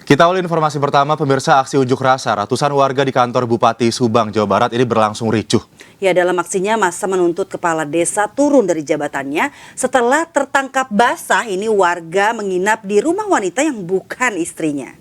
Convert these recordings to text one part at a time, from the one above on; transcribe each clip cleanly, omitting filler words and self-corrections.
Kita awali informasi pertama, pemirsa. Aksi unjuk rasa ratusan warga di kantor Bupati Subang, Jawa Barat ini berlangsung ricuh. Ya, dalam aksinya massa menuntut kepala desa turun dari jabatannya setelah tertangkap basah. Ini warga menginap di rumah wanita yang bukan istrinya.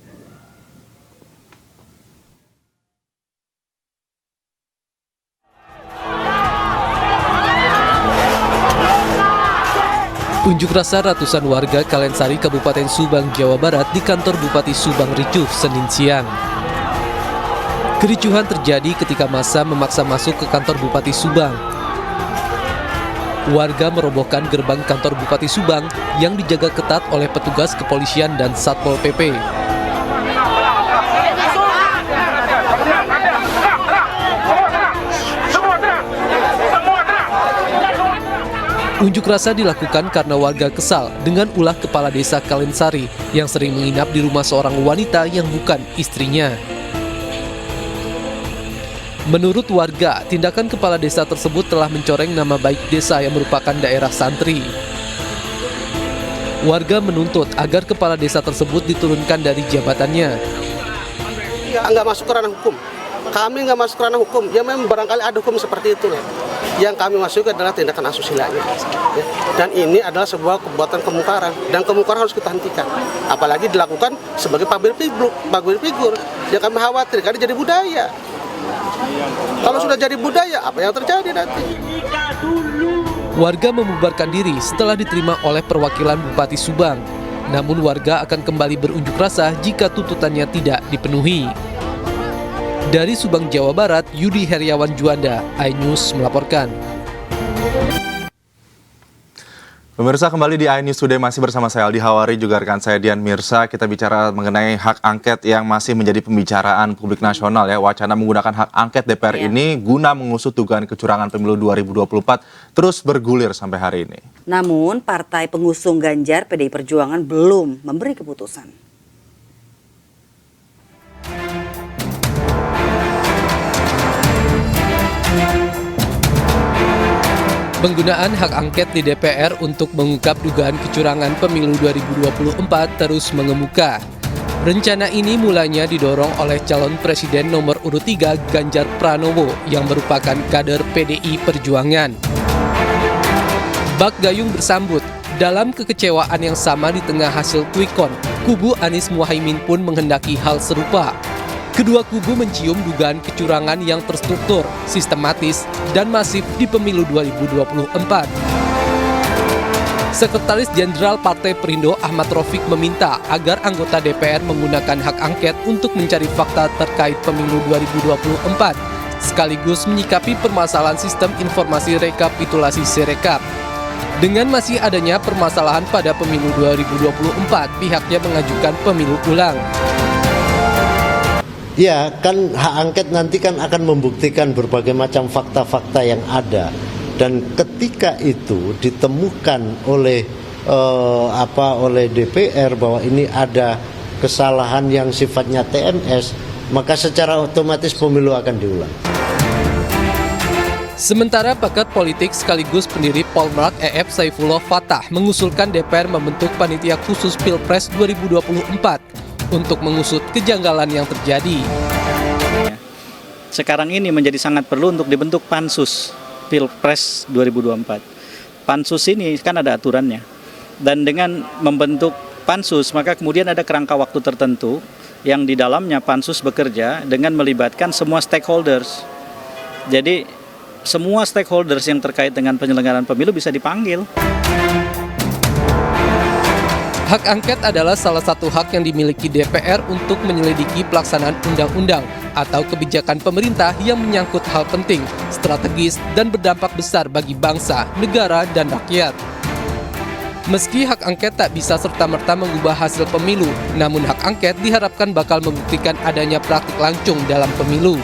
Unjuk rasa ratusan warga Kalensari, Kabupaten Subang, Jawa Barat di kantor Bupati Subang ricuh Senin siang. Kericuhan terjadi ketika massa memaksa masuk ke kantor Bupati Subang. Warga merobohkan gerbang kantor Bupati Subang yang dijaga ketat oleh petugas kepolisian dan Satpol PP. Unjuk rasa dilakukan karena warga kesal dengan ulah kepala desa Kalensari yang sering menginap di rumah seorang wanita yang bukan istrinya. Menurut warga, tindakan kepala desa tersebut telah mencoreng nama baik desa yang merupakan daerah santri. Warga menuntut agar kepala desa tersebut diturunkan dari jabatannya. Ya, nggak masuk ke ranah hukum. Kami nggak masuk ke ranah hukum. Ya memang barangkali ada hukum seperti itu. Yang kami masuk adalah tindakan asusila. Ya. Dan ini adalah sebuah perbuatan kemungkaran. Dan kemungkaran harus kita hentikan. Apalagi dilakukan sebagai public figure. Yang kami khawatir, karena jadi budaya. Kalau sudah jadi budaya, apa yang terjadi nanti? Warga membubarkan diri setelah diterima oleh perwakilan Bupati Subang. Namun warga akan kembali berunjuk rasa jika tuntutannya tidak dipenuhi. Dari Subang, Jawa Barat, Yudi Heriawan Juanda, iNews melaporkan. Pemirsa, kembali di iNews Today, masih bersama saya Aldi Hawari, juga rekan saya Dian Mirsa. Kita bicara mengenai hak angket yang masih menjadi pembicaraan publik nasional ya. Wacana menggunakan hak angket DPR ini guna mengusut dugaan kecurangan pemilu 2024 terus bergulir sampai hari ini. Namun, partai pengusung Ganjar PDI Perjuangan belum memberi keputusan. Penggunaan hak angket di DPR untuk mengungkap dugaan kecurangan pemilu 2024 terus mengemuka. Rencana ini mulanya didorong oleh calon presiden nomor urut 3 Ganjar Pranowo yang merupakan kader PDI Perjuangan. Bak gayung bersambut, dalam kekecewaan yang sama di tengah hasil quick count, kubu Anies Muhaimin pun menghendaki hal serupa. Kedua kubu mencium dugaan kecurangan yang terstruktur, sistematis, dan masif di pemilu 2024. Sekretaris Jenderal Partai Perindo Ahmad Rafiq meminta agar anggota DPR menggunakan hak angket untuk mencari fakta terkait pemilu 2024, sekaligus menyikapi permasalahan sistem informasi rekapitulasi Sirekap. Dengan masih adanya permasalahan pada pemilu 2024, pihaknya mengajukan pemilu ulang. Ya, kan hak angket nanti kan akan membuktikan berbagai macam fakta-fakta yang ada, dan ketika itu ditemukan oleh DPR bahwa ini ada kesalahan yang sifatnya TMS, maka secara otomatis pemilu akan diulang. Sementara pakar politik sekaligus pendiri Polmark EF Saifullah Fatah mengusulkan DPR membentuk panitia khusus Pilpres 2024 untuk mengusut kejanggalan yang terjadi. Sekarang ini menjadi sangat perlu untuk dibentuk Pansus Pilpres 2024. Pansus ini kan ada aturannya. Dan dengan membentuk Pansus, maka kemudian ada kerangka waktu tertentu yang di dalamnya Pansus bekerja dengan melibatkan semua stakeholders. Jadi semua stakeholders yang terkait dengan penyelenggaraan pemilu bisa dipanggil. Hak angket adalah salah satu hak yang dimiliki DPR untuk menyelidiki pelaksanaan undang-undang atau kebijakan pemerintah yang menyangkut hal penting, strategis, dan berdampak besar bagi bangsa, negara, dan rakyat. Meski hak angket tak bisa serta-merta mengubah hasil pemilu, namun hak angket diharapkan bakal membuktikan adanya praktik lancung dalam pemilu.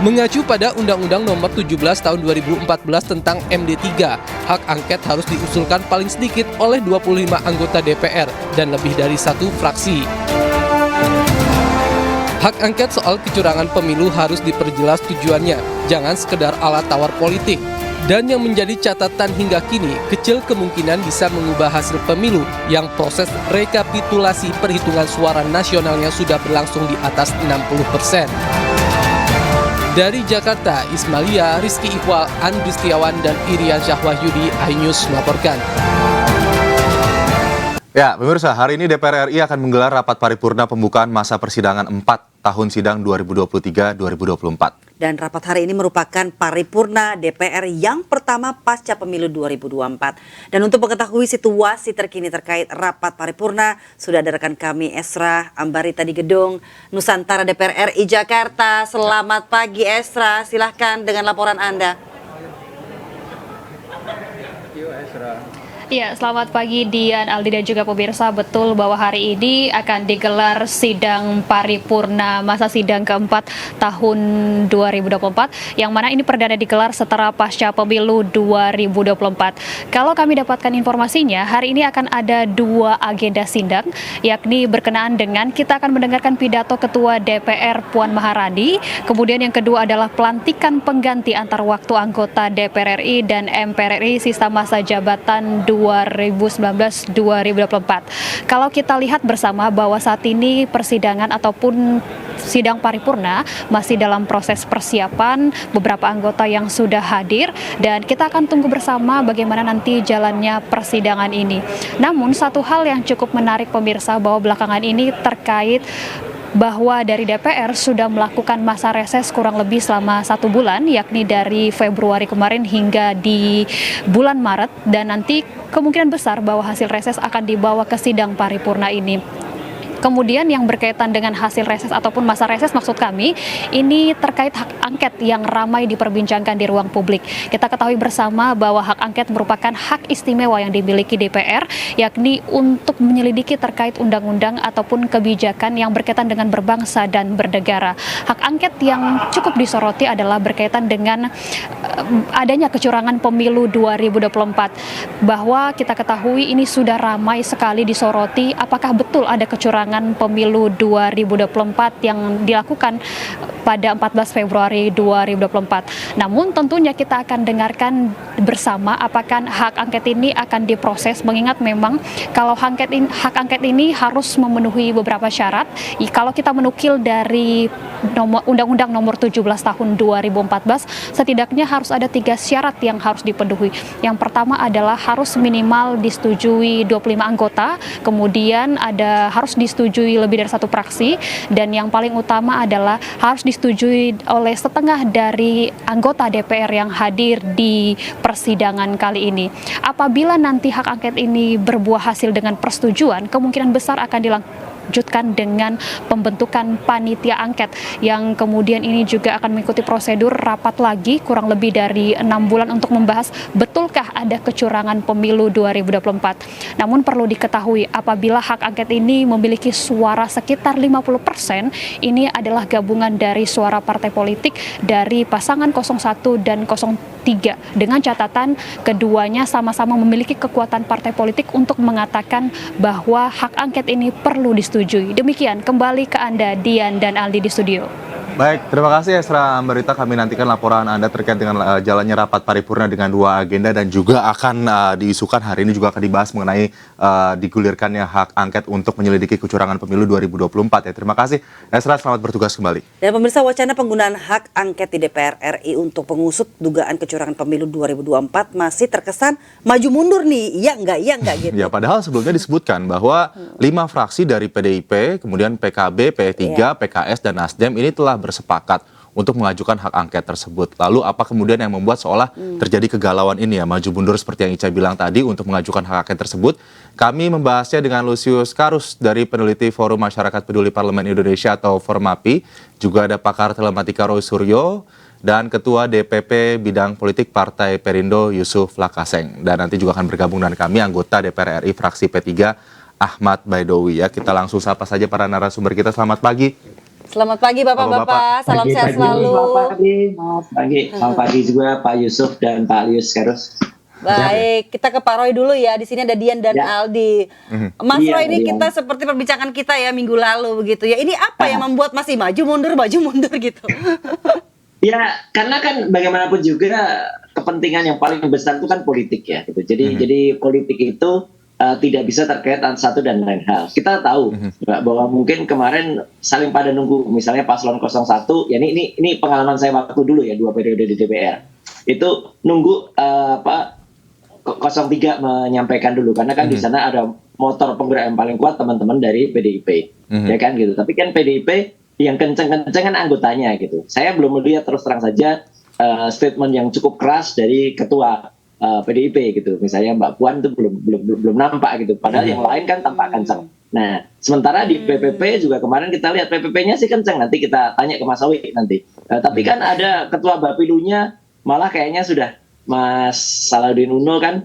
Mengacu pada Undang-Undang Nomor 17 Tahun 2014 tentang MD3, hak angket harus diusulkan paling sedikit oleh 25 anggota DPR dan lebih dari satu fraksi. Hak angket soal kecurangan pemilu harus diperjelas tujuannya, jangan sekedar alat tawar politik. Dan yang menjadi catatan hingga kini, kecil kemungkinan bisa mengubah hasil pemilu yang proses rekapitulasi perhitungan suara nasionalnya sudah berlangsung di atas 60%. Dari Jakarta, Ismalia, Rizky Iqbal, Andri Setiawan, dan Irian Syahwahyudi, iNews melaporkan. Ya, pemirsa, hari ini DPR RI akan menggelar rapat paripurna pembukaan masa persidangan 4 tahun sidang 2023-2024. Dan rapat hari ini merupakan paripurna DPR yang pertama pasca pemilu 2024. Dan untuk mengetahui situasi terkini terkait rapat paripurna, sudah ada rekan kami Esra Ambarita di gedung Nusantara DPR RI Jakarta. Selamat pagi Esra, silahkan dengan laporan Anda. Ya, selamat pagi Dian, Aldi dan juga pemirsa. Betul bahwa hari ini akan digelar sidang paripurna masa sidang keempat tahun 2024, yang mana ini perdana digelar setelah pasca pemilu 2024. Kalau kami dapatkan informasinya, hari ini akan ada 2 agenda sidang, yakni berkenaan dengan kita akan mendengarkan pidato Ketua DPR Puan Maharani, kemudian yang kedua adalah pelantikan pengganti antar waktu anggota DPR RI dan MPR RI sisa masa jabatan 2019-2024. Kalau kita lihat bersama bahwa saat ini persidangan ataupun sidang paripurna masih dalam proses persiapan, beberapa anggota yang sudah hadir, dan kita akan tunggu bersama bagaimana nanti jalannya persidangan ini. Namun satu hal yang cukup menarik pemirsa, bahwa belakangan ini terkait bahwa dari DPR sudah melakukan masa reses kurang lebih selama 1 bulan, yakni dari Februari kemarin hingga di bulan Maret, dan nanti kemungkinan besar bahwa hasil reses akan dibawa ke sidang paripurna ini. Kemudian yang berkaitan dengan hasil reses ataupun masa reses, maksud kami ini terkait hak angket yang ramai diperbincangkan di ruang publik. Kita ketahui bersama bahwa hak angket merupakan hak istimewa yang dimiliki DPR, yakni untuk menyelidiki terkait undang-undang ataupun kebijakan yang berkaitan dengan berbangsa dan bernegara. Hak angket yang cukup disoroti adalah berkaitan dengan adanya kecurangan pemilu 2024, bahwa kita ketahui ini sudah ramai sekali disoroti apakah betul ada kecurangan pemilu 2024 yang dilakukan pada 14 Februari 2024. Namun tentunya kita akan dengarkan bersama apakah hak angket ini akan diproses, mengingat memang kalau hak angket ini harus memenuhi beberapa syarat. Kalau kita menukil dari Undang-Undang Nomor 17 Tahun 2014, setidaknya harus ada 3 syarat yang harus dipenuhi. Yang pertama adalah harus minimal disetujui 25 anggota, kemudian harus disetujui lebih dari 1 fraksi, dan yang paling utama adalah harus disetujui oleh setengah dari anggota DPR yang hadir di persidangan kali ini. Apabila nanti hak angket ini berbuah hasil dengan persetujuan, kemungkinan besar akan dilanjutkan dengan pembentukan panitia angket yang kemudian ini juga akan mengikuti prosedur rapat lagi kurang lebih dari 6 bulan untuk membahas betulkah ada kecurangan pemilu 2024. Namun perlu diketahui, apabila hak angket ini memiliki suara sekitar 50%, ini adalah gabungan dari suara partai politik dari pasangan 01 dan 03, dengan catatan keduanya sama-sama memiliki kekuatan partai politik untuk mengatakan bahwa hak angket ini perlu disetujui. Demikian, kembali ke Anda Dian dan Aldi di studio. Baik, terima kasih Esra Ambarita. Kami nantikan laporan Anda terkait dengan jalannya rapat paripurna dengan 2 agenda, dan juga akan diisukan hari ini juga akan dibahas mengenai digulirkannya hak angket untuk menyelidiki kecurangan pemilu 2024 ya. Terima kasih Esra, selamat bertugas kembali. Dan pemirsa, wacana penggunaan hak angket di DPR RI untuk mengusut dugaan kecurangan pemilu 2024 masih terkesan maju mundur nih. Iya enggak gitu. Ya, padahal sebelumnya disebutkan bahwa 5 fraksi dari PDIP, kemudian PKB, P3, PKS, dan Nasdem ini telah bersepakat untuk mengajukan hak angket tersebut. Lalu apa kemudian yang membuat seolah terjadi kegalauan ini ya, maju mundur seperti yang Ica bilang tadi untuk mengajukan hak angket tersebut? Kami membahasnya dengan Lusius Karus dari peneliti Forum Masyarakat Peduli Parlemen Indonesia atau Formapi, juga ada pakar telematika Roy Suryo, dan Ketua DPP Bidang Politik Partai Perindo Yusuf Lakaseng. Dan nanti juga akan bergabung dengan kami anggota DPR RI fraksi P3 Ahmad Baidowi ya. Kita langsung sapa saja para narasumber kita. Selamat pagi. Selamat pagi Bapak-bapak, salam sehat selalu. Selamat pagi juga Pak Yusuf dan Pak Lius Karus. Baik, kita ke Pak Roy dulu ya. Di sini ada Dian dan Aldi. Mas Roy, ini Dian. kita seperti perbincangan kita ya minggu lalu begitu ya. Ini apa yang membuat masih maju mundur gitu? Ya, karena kan bagaimanapun juga kepentingan yang paling besar itu kan politik ya, gitu. Jadi politik itu tidak bisa terkait antara satu dan lain hal. Kita tahu bahwa mungkin kemarin saling pada nunggu, misalnya paslon 01, ya ini pengalaman saya waktu dulu ya 2 periode di DPR. Itu nunggu 03 menyampaikan dulu, karena kan di sana ada motor penggerak yang paling kuat teman-teman dari PDIP, ya kan gitu. Tapi kan PDIP yang kenceng-kenceng kan anggotanya gitu. Saya belum melihat, terus terang saja, statement yang cukup keras dari ketua PDIP gitu. Misalnya Mbak Puan itu belum nampak gitu. Padahal yang lain kan tampak kenceng. Nah, sementara di PPP juga kemarin kita lihat PPP-nya sih kenceng. Nanti kita tanya ke Mas Awi nanti. Tapi kan ada ketua Bapilunya malah kayaknya sudah, Mas Salahuddin Uno kan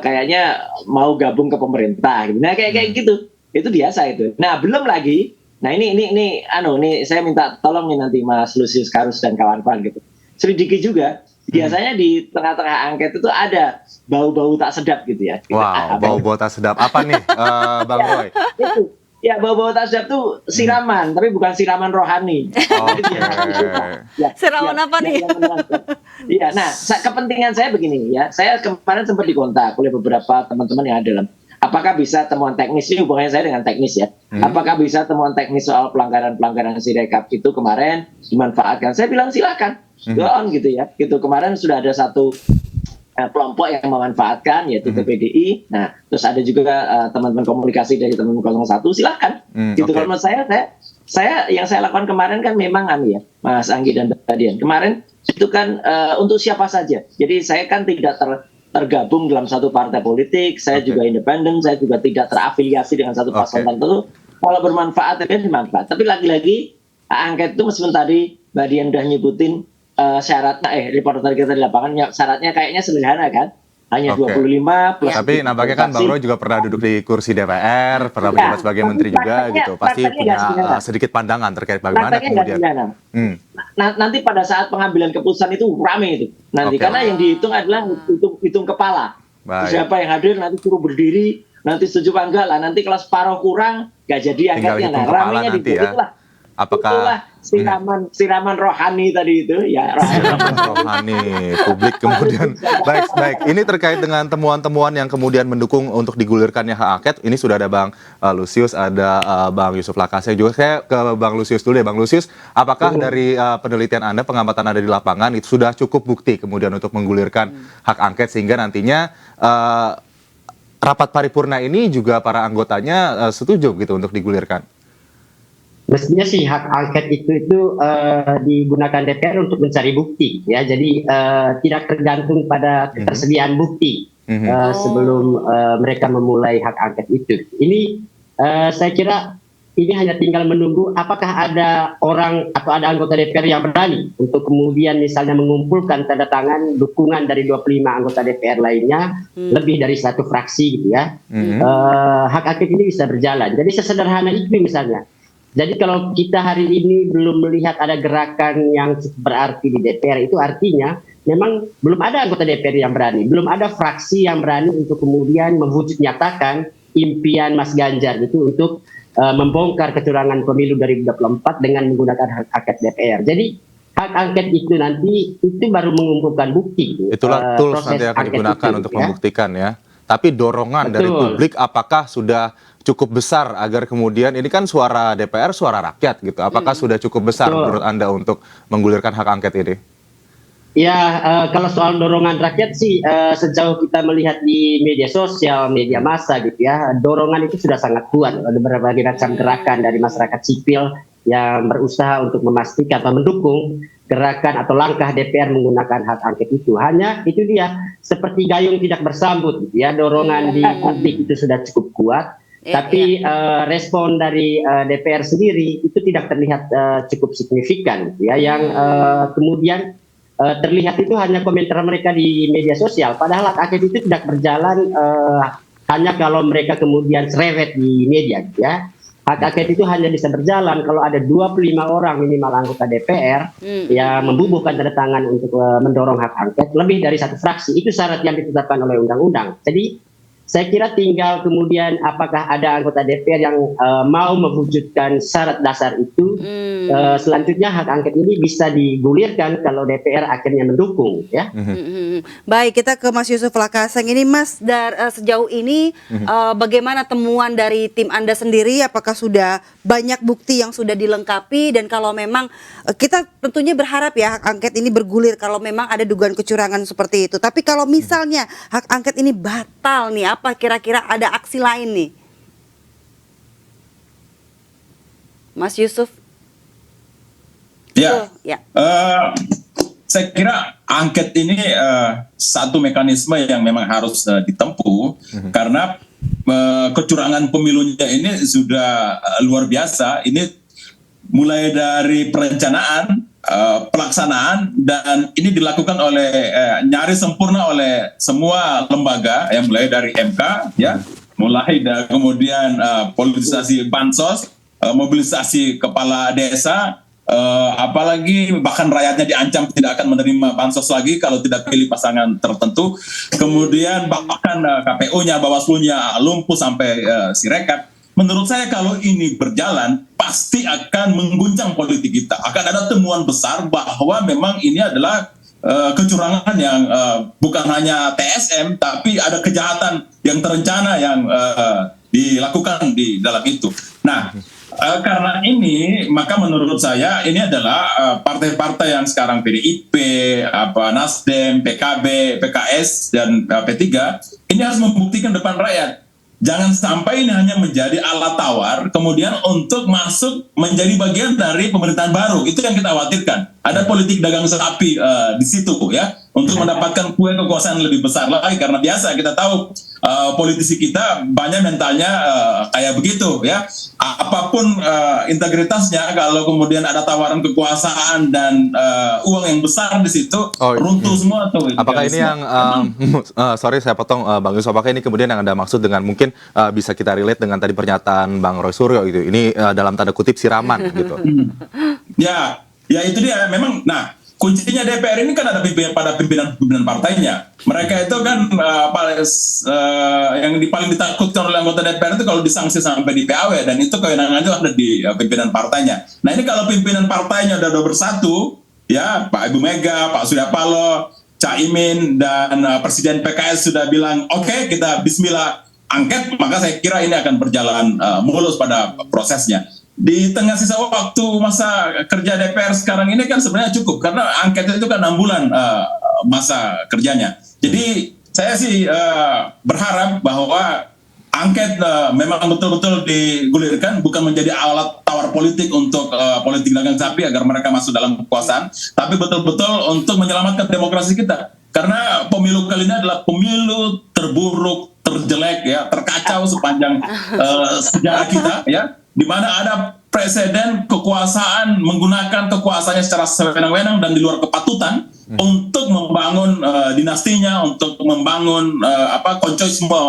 kayaknya mau gabung ke pemerintah gitu. Nah, kayak gitu. Itu biasa itu. Nah, belum lagi. Nah, ini saya minta tolong nih nanti Mas Lusius Karus dan kawan-kawan gitu. Selidiki juga. Biasanya di tengah-tengah angket itu ada bau-bau tak sedap gitu ya. Wow, bau-bau tak sedap. Apa nih, Bang Roy? Itu. Ya, bau-bau tak sedap tuh siraman, tapi bukan siraman rohani. Oke. Siraman apa nih? Iya, nah, kepentingan saya begini ya. Saya kemarin sempat dikontak oleh beberapa teman-teman yang ada dalam. Apakah bisa temuan teknis, ini hubungannya saya dengan teknis ya. Apakah bisa temuan teknis soal pelanggaran Sirekap itu kemarin dimanfaatkan? Saya bilang silakan, go on gitu ya. Gitu, kemarin sudah ada satu kelompok yang memanfaatkan, yaitu PPDI. Nah, terus ada juga teman-teman komunikasi dari teman-teman 01, silakan. Gitu. Kalau menurut saya yang saya lakukan kemarin kan memang ya, Mas Anggi dan Badian. Kemarin itu kan untuk siapa saja. Jadi saya kan tidak tergabung dalam satu partai politik, saya juga independen, saya juga tidak terafiliasi dengan satu paslon tertentu. Kalau bermanfaat, ya dimanfaat. Tapi lagi-lagi angket itu meskipun tadi Mbak Dian udah nyebutin syaratnya, reporter kita di lapangan, syaratnya kayaknya sederhana kan, hanya 25 plus. Tapi nampaknya kan Bang Roy juga pernah duduk di kursi DPR, pernah menjabat sebagai menteri juga gitu. Pasti punya sedikit pandangan terkait bagaimana kemudian. Nanti pada saat pengambilan keputusan itu rame itu. Nanti karena yang dihitung adalah hitung kepala. Siapa yang hadir nanti suruh berdiri, nanti setuju apa enggak lah. Nanti kalau separuh kurang nggak jadi angkatnya. Nah, ramenya di itulah. Apakah siraman rohani tadi itu ya, rohani publik kemudian. Baik, ini terkait dengan temuan-temuan yang kemudian mendukung untuk digulirkannya hak angket. Ini sudah ada Bang Lusius, ada Bang Yusuf Lakasya juga. Saya ke Bang Lusius dulu deh. Bang Lusius, apakah dari penelitian Anda, pengamatan Anda di lapangan itu sudah cukup bukti kemudian untuk menggulirkan hak angket sehingga nantinya rapat paripurna ini juga para anggotanya setuju gitu untuk digulirkan? Mestinya sih hak angket itu digunakan DPR untuk mencari bukti ya, jadi tidak tergantung pada ketersediaan bukti sebelum mereka memulai hak angket itu. Ini saya kira ini hanya tinggal menunggu apakah ada orang atau ada anggota DPR yang berani untuk kemudian misalnya mengumpulkan tanda tangan dukungan dari 25 anggota DPR lainnya, lebih dari satu fraksi gitu ya. Hak angket ini bisa berjalan. Jadi sesederhana itu misalnya. Jadi kalau kita hari ini belum melihat ada gerakan yang cukup berarti di DPR, itu artinya memang belum ada anggota DPR yang berani, belum ada fraksi yang berani untuk kemudian mewujud nyatakan impian Mas Ganjar itu untuk membongkar kecurangan pemilu 2024 dengan menggunakan hak angket DPR. Jadi hak angket itu nanti itu baru mengumpulkan bukti. Itulah tools nanti akan digunakan untuk membuktikan ya. Tapi dorongan dari publik apakah sudah cukup besar agar kemudian ini kan suara DPR, suara rakyat gitu. Apakah sudah cukup besar menurut Anda untuk menggulirkan hak angket ini? Ya, kalau soal dorongan rakyat sih sejauh kita melihat di media sosial, media massa gitu ya, dorongan itu sudah sangat kuat. Ada berbagai macam gerakan dari masyarakat sipil yang berusaha untuk memastikan atau mendukung gerakan atau langkah DPR menggunakan hak angket itu. Hanya itu dia seperti gayung tidak bersambut gitu ya, dorongan di publik itu sudah cukup kuat. Tapi respon dari DPR sendiri itu tidak terlihat cukup signifikan gitu ya. Yang kemudian terlihat itu hanya komentar mereka di media sosial. Padahal hak angket itu tidak berjalan hanya kalau mereka kemudian cerewet di media gitu ya. Hak angket itu hanya bisa berjalan kalau ada 25 orang minimal anggota DPR yang membubuhkan tanda tangan untuk mendorong hak angket lebih dari satu fraksi. Itu syarat yang ditetapkan oleh undang-undang. Jadi saya kira tinggal kemudian apakah ada anggota DPR yang mau mewujudkan syarat dasar itu. Selanjutnya hak angket ini bisa digulirkan kalau DPR akhirnya mendukung, ya. Baik, kita ke Mas Yusuf Lakaseng. Ini Mas, sejauh ini bagaimana temuan dari tim Anda sendiri? Apakah sudah banyak bukti yang sudah dilengkapi? Dan kalau memang kita tentunya berharap ya hak angket ini bergulir kalau memang ada dugaan kecurangan seperti itu. Tapi kalau misalnya hak angket ini batal nih, apa kira-kira ada aksi lain nih? Mas Yusuf? Ya, Ya. saya kira angket ini satu mekanisme yang memang harus ditempuh karena kecurangan pemilunya ini sudah luar biasa. Ini mulai dari perencanaan, pelaksanaan, dan ini dilakukan oleh nyaris sempurna oleh semua lembaga, yang mulai dari MK, ya, mulai dari kemudian politisasi bansos, mobilisasi kepala desa. Apalagi bahkan rakyatnya diancam tidak akan menerima bansos lagi kalau tidak pilih pasangan tertentu. Kemudian bahkan KPU-nya, Bawaslu-nya lumpuh sampai Sirekap. Menurut saya kalau ini berjalan pasti akan mengguncang politik kita. Akan ada temuan besar bahwa memang ini adalah kecurangan yang bukan hanya TSM, tapi ada kejahatan yang terencana yang dilakukan di dalam itu. Nah, karena ini, maka menurut saya ini adalah partai-partai yang sekarang PDIP, Nasdem, PKB, PKS, dan P3, ini harus membuktikan depan rakyat. Jangan sampai ini hanya menjadi alat tawar, kemudian untuk masuk menjadi bagian dari pemerintahan baru. Itu yang kita khawatirkan. Ada politik dagang sapi di situ, ya, untuk mendapatkan kue kekuasaan lebih besar lagi. Karena biasa kita tahu politisi kita banyak mentalnya kayak begitu, ya. Apapun integritasnya, kalau kemudian ada tawaran kekuasaan dan uang yang besar di situ, runtuh semua tuh. Apakah ini yang sorry saya potong Bang Yusuf, apakah ini kemudian yang Anda maksud dengan mungkin bisa kita relate dengan tadi pernyataan Bang Roy Suryo gitu. Ini dalam tanda kutip siraman gitu. Ya itu dia memang. Nah, kuncinya DPR ini kan ada pimpinan partainya. Mereka itu kan yang paling ditakutkan oleh anggota DPR itu kalau disanksi sampai di PAW, dan itu kewenangan itu ada di pimpinan partainya. Nah, ini kalau pimpinan partainya udah bersatu, ya, Pak Ibu Mega, Pak Surya Paloh, Caimin, dan Presiden PKS sudah bilang oke, kita bismillah angket, maka saya kira ini akan berjalan mulus pada prosesnya. Di tengah sisa waktu masa kerja DPR sekarang ini kan sebenarnya cukup, karena angket itu kan 6 bulan masa kerjanya. Jadi saya sih berharap bahwa angket memang betul-betul digulirkan, bukan menjadi alat tawar politik untuk politik dagang sapi agar mereka masuk dalam kekuasaan, tapi betul-betul untuk menyelamatkan demokrasi kita. Karena pemilu kali ini adalah pemilu terburuk, terjelek, ya, terkacau sepanjang sejarah kita, ya, di mana ada presiden kekuasaan menggunakan kekuasaannya secara sewenang-wenang dan di luar kepatutan untuk membangun dinastinya, untuk membangun koncoisme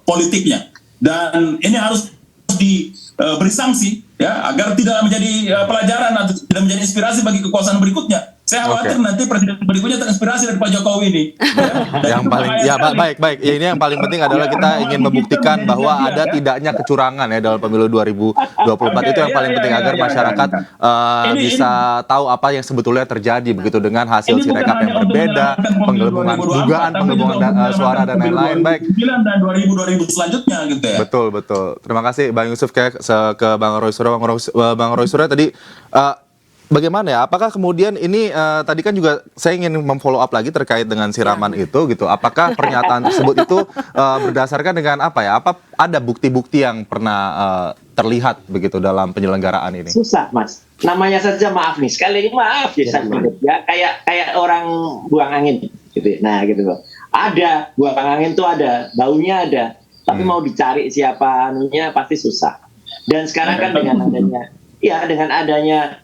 politiknya. Dan ini harus diberi sanksi, ya, agar tidak menjadi pelajaran atau tidak menjadi inspirasi bagi kekuasaan berikutnya. Saya khawatir nanti presiden berikutnya terinspirasi dari Pak Jokowi ini. Ya. Yang paling, ya baik. Ya, ini yang paling penting adalah kita ingin membuktikan bahwa ada tidaknya kecurangan ya dalam pemilu 2024. Itu yang paling penting agar masyarakat bisa tahu apa yang sebetulnya terjadi begitu dengan hasil sirekap yang berbeda, penggelembungan dugaan penggelembungan suara dan lain-lain. Baik. Dan 2000 selanjutnya gitu ya. Betul. Terima kasih Bang Yusuf ke Bang Roy Suryo. Bang Roy Suryo tadi bagaimana ya? Apakah kemudian ini tadi kan juga saya ingin memfollow up lagi terkait dengan siraman itu gitu. Apakah pernyataan tersebut itu berdasarkan dengan apa ya? Apa ada bukti-bukti yang pernah terlihat begitu dalam penyelenggaraan ini? Susah, Mas. Namanya saja maaf nih. Sekali ini maaf ya, ya, kayak orang buang angin gitu. Nah, gitu loh. Ada buang angin tuh ada, baunya ada. Tapi mau dicari siapa anunya pasti susah. Dan sekarang kan dengan adanya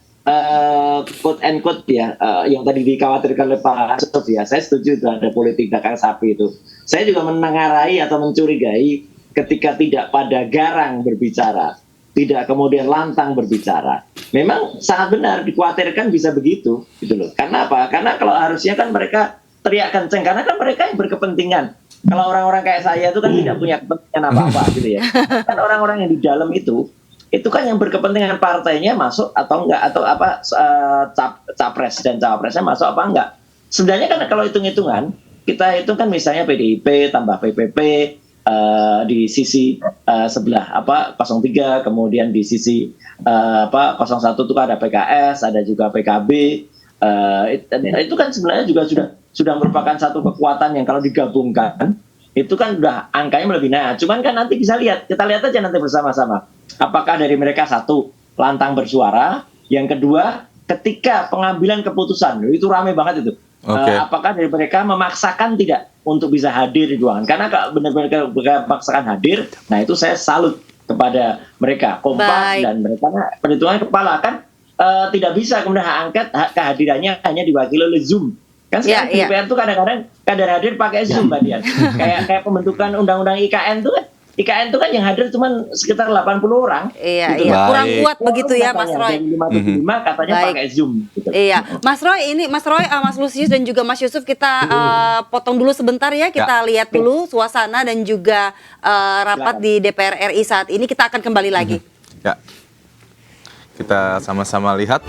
quote and quote ya, yang tadi dikhawatirkan oleh Pak Yusuf ya, saya setuju itu ada politik dagang sapi itu. Saya juga menengarai atau mencurigai ketika tidak pada garang berbicara, tidak kemudian lantang berbicara. Memang sangat benar dikhawatirkan bisa begitu, gitu loh. Karena apa? Karena kalau harusnya kan mereka teriak kenceng, karena kan mereka yang berkepentingan Kalau orang-orang kayak saya itu kan tidak punya kepentingan apa-apa gitu ya. Kan orang-orang yang di dalam itu kan yang berkepentingan partainya masuk atau enggak, atau apa capres dan cawapresnya masuk apa enggak. Sebenarnya kan kalau hitung-hitungan, kita itu kan misalnya PDIP tambah PPP di sisi sebelah 03, kemudian di sisi 01 itu kan ada PKS, ada juga PKB. Itu kan sebenarnya juga sudah merupakan satu kekuatan yang kalau digabungkan itu kan udah angkanya lebih naik. Cuman kan nanti kita lihat aja nanti bersama-sama. Apakah dari mereka satu lantang bersuara, yang kedua ketika pengambilan keputusan itu ramai banget itu. Apakah dari mereka memaksakan tidak untuk bisa hadir di ruangan? Karena kalau benar-benar memaksakan hadir, nah itu saya salut kepada mereka, kompak dan mereka perhitungan kepala kan tidak bisa kemudian hak angket kehadirannya hanya diwakili oleh Zoom. Kan sekarang DPR tuh kadang-kadang kadar hadir pakai Zoom, Mbak Dian. kayak pembentukan undang-undang IKN tuh kan yang hadir cuma sekitar 80 orang. Iya, gitu. kurang kuat begitu ya, Mas Roy. 5 katanya pakai Zoom. Gitu. Iya, Mas Roy, Mas Lusius dan juga Mas Yusuf, kita potong dulu sebentar ya. Kita lihat dulu suasana dan juga rapat di DPR RI saat ini. Kita akan kembali lagi. Ya, kita sama-sama lihat.